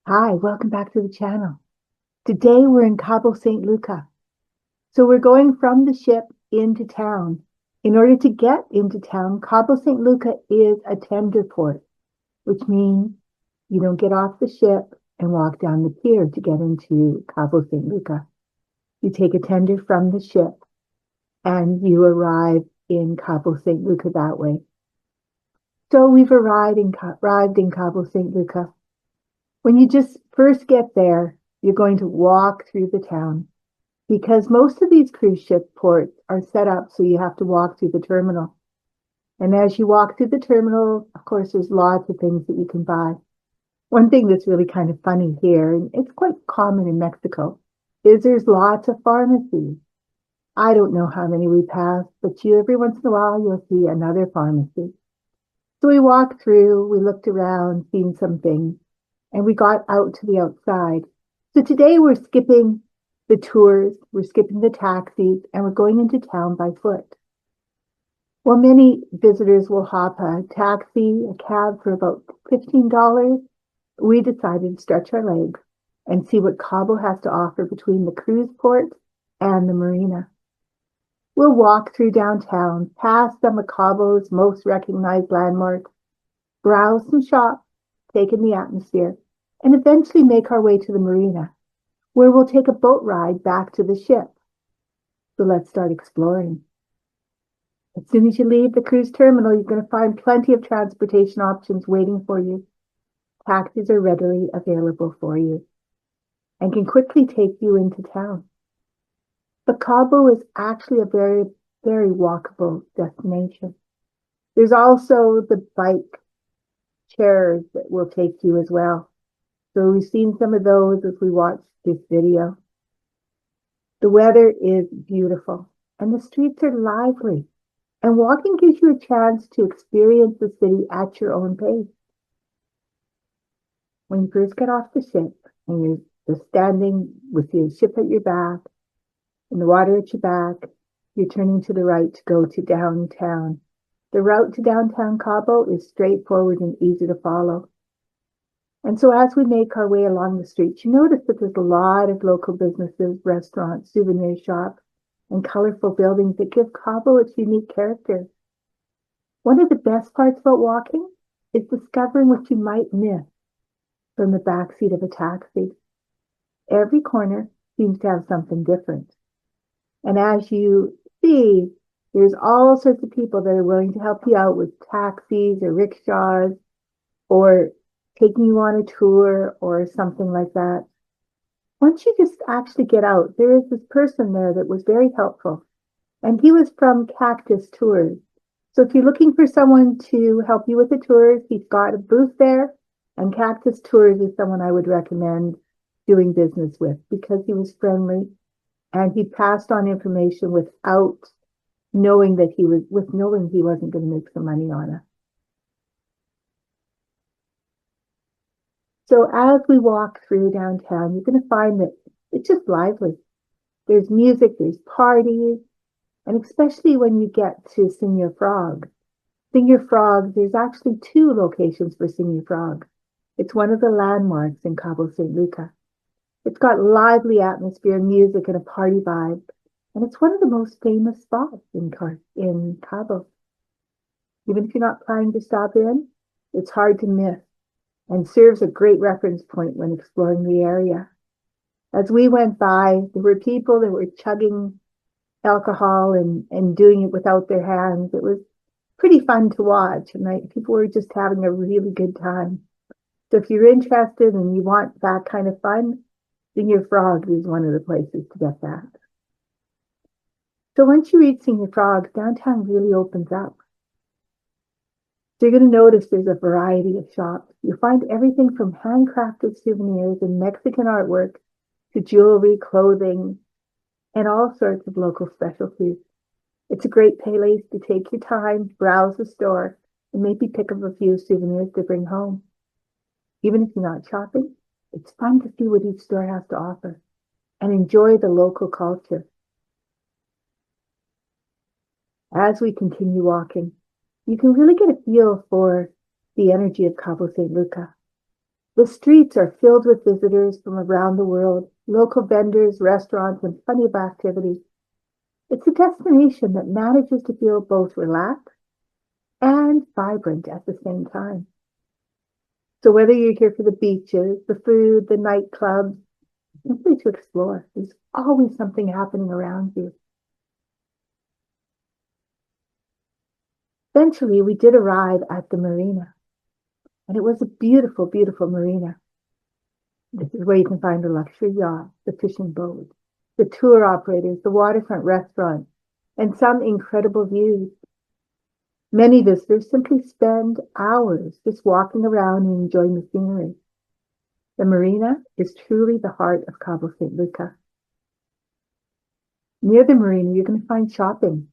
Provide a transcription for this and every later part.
Hi, welcome back to the channel. Today we're in Cabo San Lucas. So we're going from the ship into town. In order to get into town, Cabo San Lucas is a tender port, which means you don't get off the ship and walk down the pier to get into Cabo San Lucas. You take a tender from the ship and you arrive in Cabo San Lucas that way. So we've arrived in Cabo San Lucas. When you just first get there, you're going to walk through the town because most of these cruise ship ports are set up so you have to walk through the terminal. And as you walk through the terminal, of course, there's lots of things that you can buy. One thing that's really kind of funny here, and it's quite common in Mexico, is there's lots of pharmacies. I don't know how many we passed, but every once in a while you'll see another pharmacy. So we walked through, we looked around, seen some things, and we got out to the outside. So today we're skipping the tours, we're skipping the taxis, and we're going into town by foot. While many visitors will hop a taxi, a cab for about $15, we decided to stretch our legs and see what Cabo has to offer between the cruise port and the marina. We'll walk through downtown, past some of Cabo's most recognized landmarks, browse some shops, take in the atmosphere, and eventually make our way to the marina, where we'll take a boat ride back to the ship. So let's start exploring. As soon as you leave the cruise terminal, you're going to find plenty of transportation options waiting for you. Taxis are readily available for you and can quickly take you into town. But Cabo is actually a very, very walkable destination. There's also the bike chairs that will take you as well. So we've seen some of those as we watched this video. The weather is beautiful and the streets are lively. And walking gives you a chance to experience the city at your own pace. When you first get off the ship and you're just standing with your ship at your back and the water at your back, you're turning to the right to go to downtown. The route to downtown Cabo is straightforward and easy to follow. And so as we make our way along the streets, you notice that there's a lot of local businesses, restaurants, souvenir shops, and colorful buildings that give Cabo its unique character. One of the best parts about walking is discovering what you might miss from the backseat of a taxi. Every corner seems to have something different. And as you see, there's all sorts of people that are willing to help you out with taxis or rickshaws or taking you on a tour or something like that. Once you just actually get out, there is this person there that was very helpful. And he was from Cactus Tours. So if you're looking for someone to help you with the tours, he's got a booth there. And Cactus Tours is someone I would recommend doing business with because he was friendly and he passed on information without knowing that he wasn't going to make some money on it. So as we walk through downtown, you're going to find that it's just lively. There's music, there's parties, and especially when you get to Señor Frog. Señor Frog, there's actually two locations for Señor Frog. It's one of the landmarks in Cabo San Lucas. It's got lively atmosphere, music, and a party vibe. And it's one of the most famous spots in Cabo. Even if you're not planning to stop in, it's hard to miss and serves a great reference point when exploring the area. As we went by, there were people that were chugging alcohol and doing it without their hands. It was pretty fun to watch, and people were just having a really good time. So if you're interested and you want that kind of fun, Señor Frog is one of the places to get that. So once you reach Señor Frog, downtown really opens up. So you're going to notice there's a variety of shops. You'll find everything from handcrafted souvenirs and Mexican artwork to jewelry, clothing, and all sorts of local specialties. It's a great place to take your time, browse the store, and maybe pick up a few souvenirs to bring home. Even if you're not shopping, it's fun to see what each store has to offer and enjoy the local culture. As we continue walking, you can really get a feel for the energy of Cabo San Lucas. The streets are filled with visitors from around the world, local vendors, restaurants, and plenty of activities. It's a destination that manages to feel both relaxed and vibrant at the same time. So whether you're here for the beaches, the food, the nightclubs, simply to explore, there's always something happening around you. Eventually, we did arrive at the marina, and it was a beautiful, beautiful marina. This is where you can find the luxury yacht, the fishing boat, the tour operators, the waterfront restaurant, and some incredible views. Many visitors simply spend hours just walking around and enjoying the scenery. The marina is truly the heart of Cabo San Lucas. Near the marina, you're going to find shopping.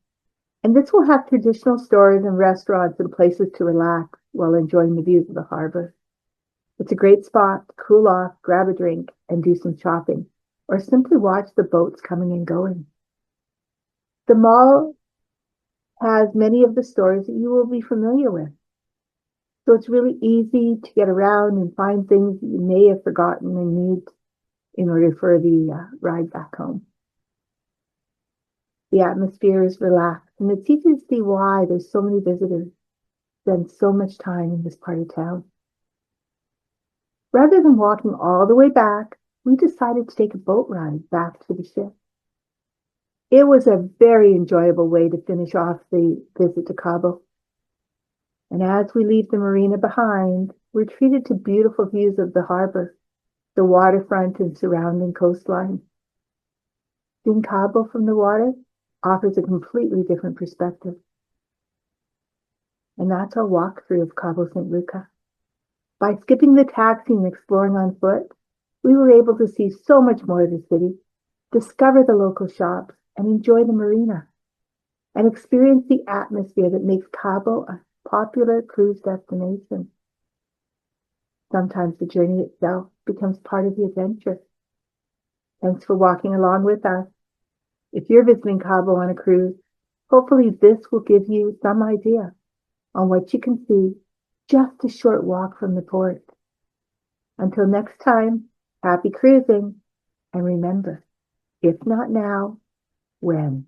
And this will have traditional stores and restaurants and places to relax while enjoying the views of the harbor. It's a great spot to cool off, grab a drink, and do some shopping, or simply watch the boats coming and going. The mall has many of the stores that you will be familiar with. So it's really easy to get around and find things that you may have forgotten and need in order for the ride back home. The atmosphere is relaxed, and it's easy to see why there's so many visitors spend so much time in this part of town. Rather than walking all the way back, we decided to take a boat ride back to the ship. It was a very enjoyable way to finish off the visit to Cabo. And as we leave the marina behind, we're treated to beautiful views of the harbor, the waterfront and surrounding coastline. Seeing Cabo from the water offers a completely different perspective. And that's our walkthrough of Cabo San Lucas. By skipping the taxi and exploring on foot, we were able to see so much more of the city, discover the local shops, and enjoy the marina, and experience the atmosphere that makes Cabo a popular cruise destination. Sometimes the journey itself becomes part of the adventure. Thanks for walking along with us. If you're visiting Cabo on a cruise, hopefully this will give you some idea on what you can see just a short walk from the port. Until next time, happy cruising, and remember, if not now, when?